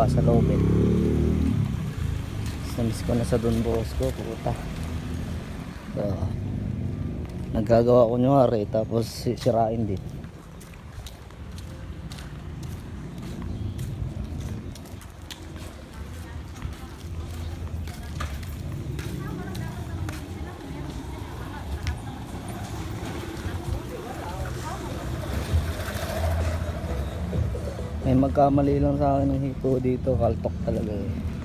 sa lobet. Namiss ko na sa Don Bosco, puta. So, nagagawa ko nyari tapos sirain din. May magkamali lang sa akin ng hipo dito, kaltok talaga eh.